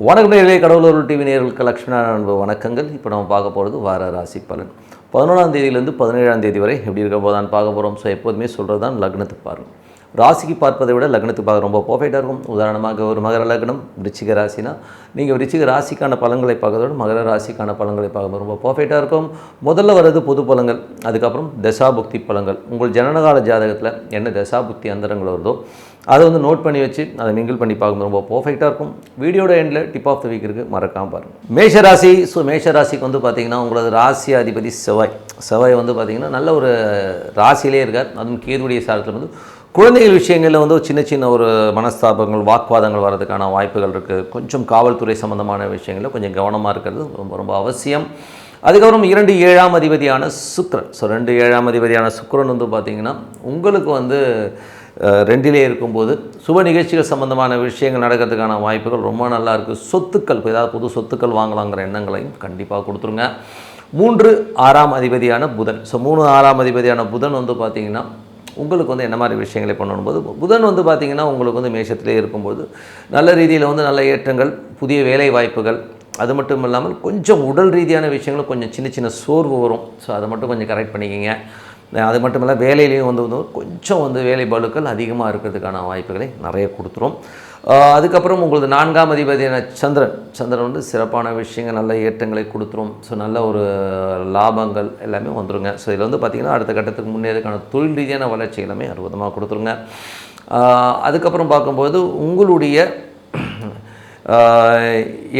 வணக்கம் நேயர்களே, கடவுளூர் டிவி நேயர்களுக்கு லட்சுமண அன்பு வணக்கங்கள். இப்போ நம்ம பார்க்க போகிறது வார ராசி பலன். 11ஆம் தேதியிலேருந்து 17ஆம் தேதி வரை எப்படி இருக்க போதான்னு பார்க்க போகிறோம். ஸோ எப்போதுமே சொல்கிறது தான் லக்னத்துக்கு பாருங்கள். ராசிக்கு பார்ப்பதை விட லக்னத்துக்கு பார்க்க ரொம்ப பர்ஃபெக்டாக இருக்கும். உதாரணமாக ஒரு மகர லக்னம் விருச்சிக ராசினா நீங்கள் விருச்சிக ராசிக்கான பலன்களை பார்க்கறத விட மகர ராசிக்கான பலன்களை பார்க்க ரொம்ப பர்ஃபெக்டாக இருக்கும். முதல்ல வர்றது பொது பலன்கள், அதுக்கப்புறம் தசாபுக்தி பலன்கள். உங்கள் ஜனனகால ஜாதகத்தில் என்ன தசாபுக்தி அந்தரங்கள் வருதோ அதை வந்து நோட் பண்ணி வச்சு அதை மிங்கிள் பண்ணி பார்க்கும்போது ரொம்ப பர்ஃபெக்டாக இருக்கும். வீடியோட எண்டில் டிப் ஆஃப் த வீக் இருக்குது, மறக்காமல் பாருங்கள். மேஷராசி. ஸோ மேஷராசிக்கு வந்து பார்த்திங்கன்னா உங்களது ராசி அதிபதி செவ்வாய் வந்து பார்த்திங்கன்னா நல்ல ஒரு ராசியிலே இருக்கார். அதுவும் கேதுவுடைய சாரத்தில் வந்து குழந்தைகள் விஷயங்களில் வந்து சின்ன சின்ன ஒரு மனஸ்தாபங்கள் வாக்குவாதங்கள் வர்றதுக்கான வாய்ப்புகள் இருக்குது. கொஞ்சம் காவல்துறை சம்மந்தமான விஷயங்களில் கொஞ்சம் கவனமாக இருக்கிறது ரொம்ப ரொம்ப அவசியம். அதுக்கப்புறம் 2 7ஆம் அதிபதியான சுக்கிரன். ஸோ 2 7ஆம் அதிபதியான சுக்கிரன் வந்து பார்த்திங்கன்னா உங்களுக்கு வந்து 2லே இருக்கும்போது சுப நிகழ்ச்சிகள் சம்மந்தமான விஷயங்கள் நடக்கிறதுக்கான வாய்ப்புகள் ரொம்ப நல்லா இருக்குது. சொத்துக்கள், இப்போ ஏதாவது புது சொத்துக்கள் வாங்கலாங்கிற எண்ணங்களையும் கண்டிப்பாக கொடுத்துருங்க. 3 6ஆம் அதிபதியான புதன். ஸோ 3 6ஆம் அதிபதியான புதன் வந்து பார்த்திங்கன்னா உங்களுக்கு வந்து என்ன மாதிரி விஷயங்களை பண்ணும்போது புதன் வந்து பார்த்திங்கன்னா உங்களுக்கு வந்து மேஷத்திலே இருக்கும்போது நல்ல ரீதியில் வந்து நல்ல ஏற்றங்கள், புதிய வேலை வாய்ப்புகள், அது மட்டும் இல்லாமல் கொஞ்சம் உடல் ரீதியான விஷயங்களும் கொஞ்சம் சின்ன சின்ன சோர்வு வரும். ஸோ அதை மட்டும் கொஞ்சம் கரெக்ட் பண்ணிக்கிங்க. அது மட்டும் இல்லை, வேலையிலையும் வந்து கொஞ்சம் வந்து வேலை பளுக்கள் அதிகமாக இருக்கிறதுக்கான வாய்ப்புகளை நிறைய கொடுத்துரும். அதுக்கப்புறம் உங்களது 4ஆம் அதிபதியான சந்திரன் வந்து சிறப்பான விஷயங்கள், நல்ல ஏற்றங்களை கொடுத்துரும். ஸோ நல்ல ஒரு லாபங்கள் எல்லாமே வந்துடுங்க. ஸோ இதில் வந்து பார்த்திங்கன்னா அடுத்த கட்டத்துக்கு முன்னேறதுக்கான தொழில் ரீதியான வளர்ச்சி எல்லாமே அற்புதமாக கொடுத்துருங்க. அதுக்கப்புறம் பார்க்கும்போது உங்களுடைய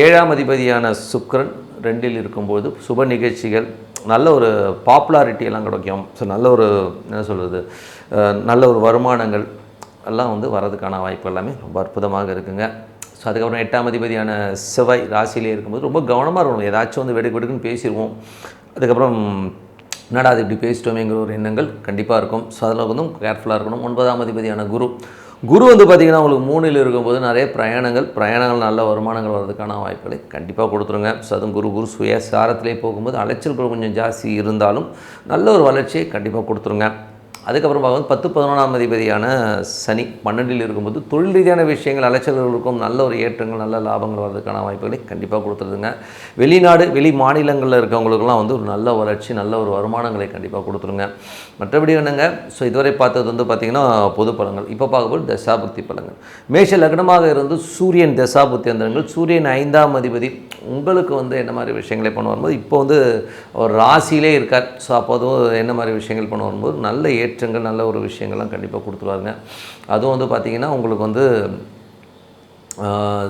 7ஆம் அதிபதியான சுக்கிரன் 2ல் இருக்கும்போது சுப நிகழ்ச்சிகள், நல்ல ஒரு பாப்புலாரிட்டி எல்லாம் கிடைக்கும். ஸோ நல்ல ஒரு என்ன சொல்கிறது, நல்ல ஒரு வருமானங்கள் எல்லாம் வந்து வரதுக்கான வாய்ப்பு எல்லாமே ரொம்ப அற்புதமாக இருக்குங்க. ஸோ அதுக்கப்புறம் 8ஆம் அதிபதியான செவ்வாய் ராசியிலே இருக்கும்போது ரொம்ப கவனமாக இருக்கணும். ஏதாச்சும் வந்து வெடுக்குன்னு பேசிடுவோம். அதுக்கப்புறம் என்னடா அது இப்படி பேசிட்டோமேங்கிற ஒரு எண்ணங்கள் கண்டிப்பாக இருக்கும். ஸோ அதில் வந்து கேர்ஃபுல்லாக இருக்கணும். 9ஆம் அதிபதியான குரு வந்து பார்த்திங்கன்னா உங்களுக்கு 3ல் இருக்கும்போது நிறைய பிரயாணங்கள் நல்ல வருமானங்கள் வர்றதுக்கான வாய்ப்புகளை கண்டிப்பாக கொடுத்துருங்க. ஸோ அதுவும் குரு சுய சாரத்திலே போகும்போது அலைச்சல்கள் கொஞ்சம் ஜாஸ்தி இருந்தாலும் நல்ல ஒரு வளர்ச்சியை கண்டிப்பாக கொடுத்துருங்க. அதுக்கப்புறம் பார்க்கும்போது 10 11ஆம் அதிபதியான சனி 12ல் இருக்கும்போது தொழில் ரீதியான விஷயங்கள் அலைச்சல்கள் இருக்கும். நல்ல ஒரு ஏற்றங்கள், நல்ல லாபங்கள் வர்றதுக்கான வாய்ப்புகளை கண்டிப்பாக கொடுத்துருதுங்க. வெளிநாடு வெளி மாநிலங்களில் இருக்கவங்களுக்கெல்லாம் வந்து ஒரு நல்ல வளர்ச்சி, நல்ல ஒரு வருமானங்களை கண்டிப்பாக கொடுத்துருங்க. மற்றபடி என்னங்க, ஸோ இதுவரை பார்த்தது வந்து பார்த்திங்கன்னா பொது பலன்கள். இப்போ பார்க்கும்போது தசாபுக்தி பலன்கள். மேஷ லக்னமாக இருந்து சூரியன் தசாபுக்தி அந்தரங்கள். சூரியன் 5ஆம் அதிபதி உங்களுக்கு வந்து என்ன மாதிரி விஷயங்களை பண்ண வரும்போது இப்போ வந்து ஒரு ராசியிலே இருக்கார். ஸோ அப்போது என்ன மாதிரி விஷயங்கள் பண்ண வரும்போது நல்ல ஏற்றங்கள், நல்ல ஒரு விஷயங்கள்லாம் கண்டிப்பாக கொடுத்துருவாருங்க. அதுவும் வந்து பார்த்திங்கன்னா உங்களுக்கு வந்து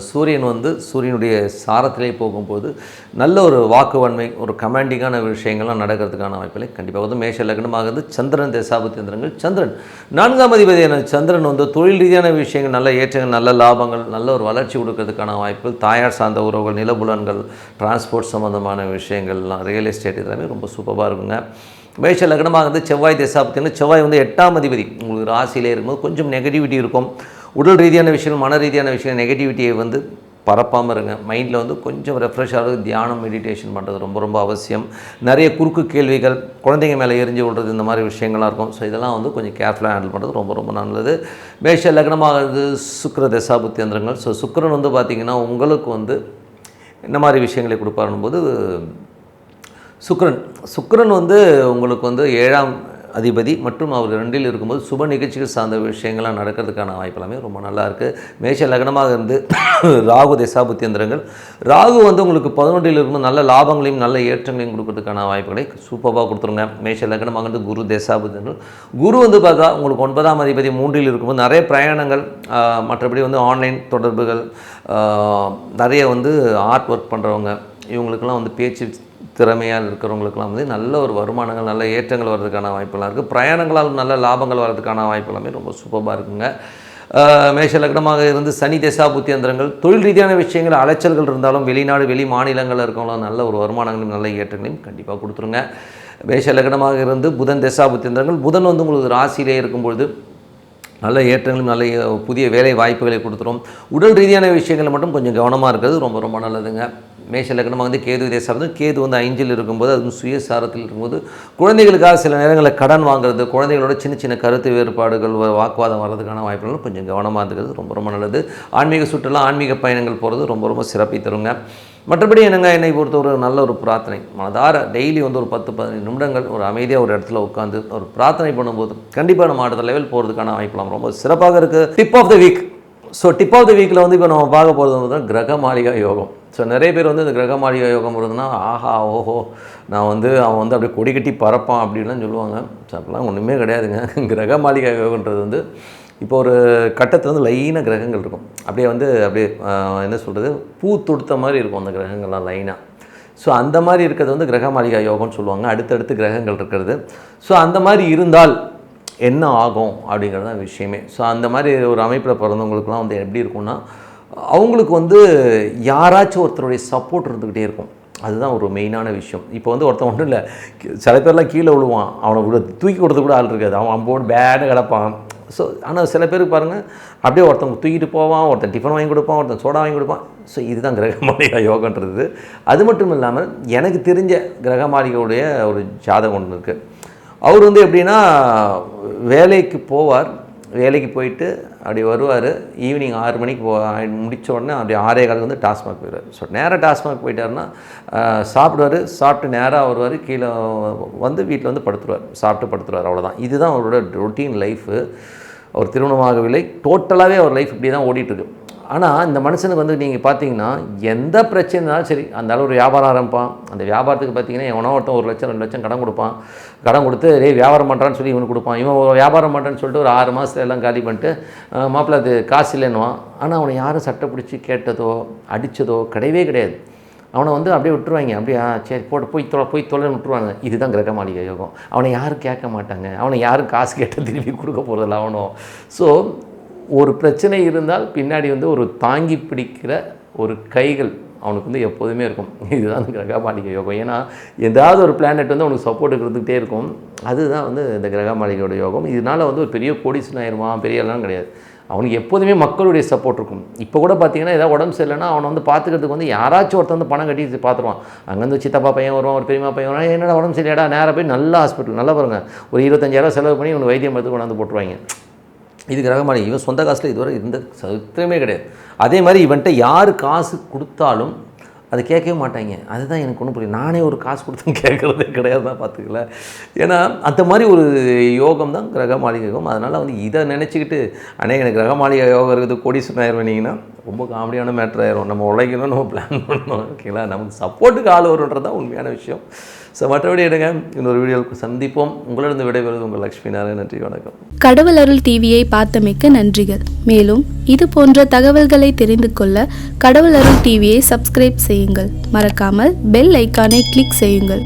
சூரியனுடைய சாரத்திலே போகும்போது நல்ல ஒரு வாக்குவன்மை, ஒரு கமாண்டிங்கான விஷயங்கள்லாம் நடக்கிறதுக்கான வாய்ப்புகளை கண்டிப்பாக வந்து மேஷ லக்னமாகுது. சந்திரன் தசாபுக்தி அந்தரங்கள். சந்திரன் 4ஆம் அதிபதியான சந்திரன் வந்து தொழில் ரீதியான விஷயங்கள், நல்ல ஏற்றங்கள், நல்ல லாபங்கள், நல்ல ஒரு வளர்ச்சி கொடுக்கறதுக்கான வாய்ப்புகள், தாயார் சார்ந்த உறவுகள், நிலபுலன்கள், டிரான்ஸ்போர்ட் சம்மந்தமான விஷயங்கள்லாம், ரியல் எஸ்டேட் இதெல்லாமே ரொம்ப சூப்பராக இருக்குங்க. மேஷ லக்னமாக வந்து செவ்வாய் தசாபுக்தின்னு செவ்வாய் வந்து 8ஆம் அதிபதி உங்களுக்கு ராசியிலே இருக்கும்போது கொஞ்சம் நெகட்டிவிட்டி இருக்கும். உடல் ரீதியான விஷயங்கள், மன ரீதியான விஷயங்கள், நெகட்டிவிட்டியை வந்து பரப்பாமல் இருங்க. மைண்டில் வந்து கொஞ்சம் ரெஃப்ரெஷ் ஆகிறது, தியானம், மெடிடேஷன் பண்ணுறது ரொம்ப ரொம்ப அவசியம். நிறைய குறுக்கு கேள்விகள், குழந்தைங்க மேலே எரிஞ்சு விடுறது, இந்த மாதிரி விஷயங்கள்லாம் இருக்கும். ஸோ இதெல்லாம் வந்து கொஞ்சம் கேர்ஃபுல்லாக ஹேண்டில் பண்ணுறது ரொம்ப ரொம்ப நல்லது. மேஷ லக்னமாகிறது சுக்கிர தசாபுக்தி அந்தரங்கள். ஸோ சுக்கிரன் வந்து பார்த்திங்கன்னா உங்களுக்கு வந்து என்ன மாதிரி விஷயங்களை கொடுப்பாருன்னும் போது சுக்கிரன் வந்து உங்களுக்கு வந்து 7ஆம் அதிபதி மற்றும் அவர் 2ல் இருக்கும்போது சுப நிகழ்ச்சிகள் சார்ந்த விஷயங்கள்லாம் நடக்கிறதுக்கான வாய்ப்பு எல்லாமே ரொம்ப நல்லா இருக்குது. மேஷ லக்னமாக இருந்து ராகு தசாபுக்தி அந்தரங்கள். ராகு வந்து உங்களுக்கு 11ல் இருக்கும்போது நல்ல லாபங்களையும் நல்ல ஏற்றங்களையும் கொடுக்கறதுக்கான வாய்ப்புகளை சூப்பராக கொடுத்துருங்க. மேஷ லக்னமாக இருந்து குரு தசாபுக்தி அந்தரங்கள். குரு வந்து பார்த்தா உங்களுக்கு 9ஆம் அதிபதி 3ல் இருக்கும்போது நிறைய பிரயாணங்கள், மற்றபடி வந்து ஆன்லைன் தொடர்புகள், நிறைய வந்து ஆர்ட் ஒர்க் பண்ணுறவங்க, இவங்களுக்கெல்லாம் வந்து பேச்சு திறமையாக இருக்கிறவங்களுக்கெல்லாம் வந்து நல்ல ஒரு வருமானங்கள், நல்ல ஏற்றங்கள் வர்றதுக்கான வாய்ப்புலாம் இருக்குது. பிரயாணங்களால் நல்ல லாபங்கள் வர்றதுக்கான வாய்ப்பு எல்லாமே ரொம்ப சூப்பராக இருக்குங்க. மேஷ லக்னமாக இருந்து சனி தசாபுக்தி அந்தரங்கள். தொழில் ரீதியான விஷயங்கள் அலைச்சல்கள் இருந்தாலும் வெளிநாடு வெளி மாநிலங்களில் இருக்கவங்களாம் நல்ல ஒரு வருமானங்களையும் நல்ல ஏற்றங்களையும் கண்டிப்பாக கொடுத்துருங்க. மேஷ லக்னமாக இருந்து புதன் தசாபுக்தி அந்தரங்கள். புதன் வந்து உங்களுக்கு ராசியிலே இருக்கும்பொழுது நல்ல ஏற்றங்களும் நல்ல புதிய வேலை வாய்ப்புகளை கொடுத்துரும். உடல் ரீதியான விஷயங்கள் மட்டும் கொஞ்சம் கவனமாக இருக்கிறது ரொம்ப ரொம்ப நல்லதுங்க. மேஷ லக்னமாக வந்து கேது இதே சார்ந்து கேது வந்து 5ல் இருக்கும்போது அது சுயசாரத்தில் இருக்கும்போது குழந்தைகளுக்காக சில நேரங்களில் கடன் வாங்குறது, குழந்தைகளோட சின்ன சின்ன கருத்து வேறுபாடுகள் வாக்குவாதம் வர்றதுக்கான வாய்ப்புகள் கொஞ்சம் கவனமாக இருக்கிறது ரொம்ப ரொம்ப நல்லது. ஆன்மீக சுற்றுலா ஆன்மீக பயணங்கள் போகிறது ரொம்ப ரொம்ப சிறப்பை தருங்க. மற்றபடி என்னை பொறுத்த ஒரு நல்ல ஒரு பிரார்த்தனை மனதார டெய்லி வந்து ஒரு 10-15 நிமிடங்கள் ஒரு அமைதியாக ஒரு இடத்துல உட்காந்து ஒரு பிரார்த்தனை பண்ணும்போது கண்டிப்பாக நம்ம அடுத்த லெவல் போகிறதுக்கான வாய்ப்பெல்லாம் ரொம்ப சிறப்பாக இருக்குது. Tip of the week. So tip of the வீக்கில் வந்து இப்போ நம்ம பார்க்க போகிறது வந்து கிரக மாளிகா யோகம். ஸோ நிறைய பேர் வந்து இந்த கிரக மாளிகா யோகம் இருந்ததுன்னா ஆஹா ஓஹோ நான் வந்து அவன் வந்து அப்படியே கொடி கட்டி பறப்பான் அப்படின்லாம் சொல்லுவாங்க. ஸோ அப்படிலாம் ஒன்றுமே கிடையாதுங்க. கிரக மாளிகா யோகன்றது வந்து இப்போ ஒரு கட்டத்தில் வந்து லைனாக கிரகங்கள் இருக்கும். அப்படியே என்ன சொல்கிறது, பூ தொடுத்த மாதிரி இருக்கும் அந்த கிரகங்கள்லாம் லைனாக. ஸோ அந்த மாதிரி இருக்கிறது வந்து கிரக மாளிகா யோகம்னு சொல்லுவாங்க. அடுத்தடுத்து கிரகங்கள் இருக்கிறது. ஸோ அந்த மாதிரி இருந்தால் என்ன ஆகும் அப்படிங்கிறது தான் விஷயமே. ஸோ அந்த மாதிரி ஒரு அமைப்பில் பிறந்தவங்களுக்குலாம் வந்து எப்படி இருக்கும்னா அவங்களுக்கு வந்து யாராச்சும் ஒருத்தருடைய சப்போர்ட் இருந்துக்கிட்டே இருக்கும். அதுதான் ஒரு மெயினான விஷயம். இப்போ வந்து ஒருத்தன் ஒன்றும் இல்லை, சில பேர்லாம் கீழே விழுவான், அவனை கூட தூக்கி கொடுத்து கூட ஆள் இருக்காது, அவன் அம்போடு பேடு கிடப்பான். ஸோ ஆனால் சில பேருக்கு பாருங்கள் அப்படியே ஒருத்தவங்க தூக்கிட்டு போவான், ஒருத்தன் டிஃபன் வாங்கி கொடுப்பான், ஒருத்தன் சோடா வாங்கி கொடுப்பான். ஸோ இதுதான் கிரக மாளிகா யோகன்றது. அது மட்டும் இல்லாமல் எனக்கு தெரிஞ்ச கிரக மாளிகையுடைய ஒரு ஜாதகம் ஒன்று இருக்குது. அவர் வந்து எப்படின்னா வேலைக்கு போவார், வேலைக்கு போயிட்டு அப்படி வருவார், ஈவினிங் 6 மணிக்கு முடித்த உடனே அப்படி 6:15 வந்து டாஸ்மாக் போயிடுவார். ஸோ நேராக டாஸ்மாக் போயிட்டாருன்னா சாப்பிடுவார், சாப்பிட்டு நேராக வருவார், கீழே வந்து வீட்டில் வந்து படுத்துருவார், சாப்பிட்டு படுத்துருவார், அவ்வளோதான். இதுதான் அவரோட ரொட்டீன் லைஃபு. அவர் திருமணமாகவில்லை, டோட்டலாகவே அவர் லைஃப் இப்படி தான் ஓடிட்டுருக்கு. ஆனால் இந்த மனுஷனுக்கு வந்து நீங்கள் பார்த்தீங்கன்னா எந்த பிரச்சனைனாலும் சரி, அந்த அளவு ஒரு வியாபாரம் ஆரம்பிப்பான். அந்த வியாபாரத்துக்கு பார்த்தீங்கன்னா எவனோ ஒருத்தன் 1 லட்சம் 2 லட்சம் கடன் கொடுப்பான். கடன் கொடுத்து வியாபாரம் பண்ணுறான்னு சொல்லி இவனுக்கு கொடுப்பான். இவன் வியாபாரம் பண்ணுறேன்னு சொல்லிட்டு ஒரு 6 மாதத்துல எல்லாம் காலி பண்ணிட்டு மாப்பிள்ளை அது காசு இல்லைன்னுவான். ஆனால் அவனை யாரும் சட்டை பிடிச்சி கேட்டதோ அடித்ததோ கிடையவே கிடையாது. அவனை வந்து அப்படியே விட்டுருவாங்க, அப்படியே சரி போய் தொலைன்னு விட்டுருவாங்க. இதுதான் கிரக மாளிகை யோகம். அவனை யாரும் கேட்க மாட்டாங்க, அவனை யாரும் காசு கேட்டால் திருப்பி கொடுக்க போகிறதில்ல அவனும். ஸோ ஒரு பிரச்சனை இருந்தால் பின்னாடி வந்து ஒரு தாங்கி பிடிக்கிற ஒரு கைகள் அவனுக்கு வந்து எப்போதுமே இருக்கும். இதுதான் கிரக மாளிகை யோகம். ஏன்னா ஏதாவது ஒரு பிளானட் வந்து அவனுக்கு சப்போர்ட் கொடுத்துக்கிட்டே இருக்கும். அதுதான் வந்து இந்த கிரக மாளிகையோட யோகம். இதனால் வந்து ஒரு பெரிய கோடீஸ்வரன் ஆயிடுவான், பெரிய எல்லாம் கிடையாது. அவனுக்கு எப்போதுமே மக்களுடைய சப்போர்ட் இருக்கும். இப்போ கூட பார்த்தீங்கன்னா ஏதாவது உடம்பு சரியில்லைன்னா அவனை வந்து பார்த்துக்கிறதுக்கு வந்து யாராச்சும் ஒருத்தர் வந்து பணம் கட்டி பார்த்துருவான். அங்கேருந்து சித்தப்பா பையன் வருவான், ஒரு பெரியமா பையன் வருவான், என்னடா உடம்பு சரியாடா, நேராக போய் நல்ல ஹாஸ்பிட்டல் நல்லா பாருங்கள், ஒரு 25,000 செலவு பண்ணி இவனுக்கு வைத்தியம் எடுத்து கொண்டாந்து போட்டுருவாங்க. இது கிரக மாளிகை. இவன் சொந்த காசில் இதுவரை இருந்த சரித்திரமே கிடையாது. அதே மாதிரி இவன்ட்ட யார் காசு கொடுத்தாலும் அதை கேட்கவே மாட்டாங்க. அதுதான் எனக்கு ஒன்றும் புரியல. நானே ஒரு காசு கொடுத்து கேட்குறதே கிடையாது தான், பார்த்துக்கல. ஏன்னா அந்த மாதிரி ஒரு யோகம் தான் கிரக மாளிகை யோகம். அதனால் வந்து இதை நினச்சிக்கிட்டு எனக்கு கிரக மாளிகை யோகம் இருக்குது கோடீஸ்வரன் ஆயிடுவீங்கன்னா ரொம்ப காமெடியான மேட்ரு ஆயிரும். நம்ம உழைக்கணும், நம்ம பிளான் பண்ணணும், ஓகேங்களா. நமக்கு சப்போர்ட்டுக்கு ஆள் வருன்றது தான் உண்மையான விஷயம். ஸோ மற்றபடி எடுங்க, இன்னொரு வீடியோவுக்கு சந்திப்போம். உங்களிடம் விடைபெறுவது உங்கள் லக்ஷ்மி நாராயணன். நன்றி, வணக்கம். கடவுள் அருள் டிவியை பார்த்தமைக்கு நன்றிகள். மேலும் இது போன்ற தகவல்களை தெரிந்து கொள்ள கடவுள் அருள் டிவியை சப்ஸ்கிரைப் செய்யுங்கள். மறக்காமல் பெல் ஐக்கானை கிளிக் செய்யுங்கள்.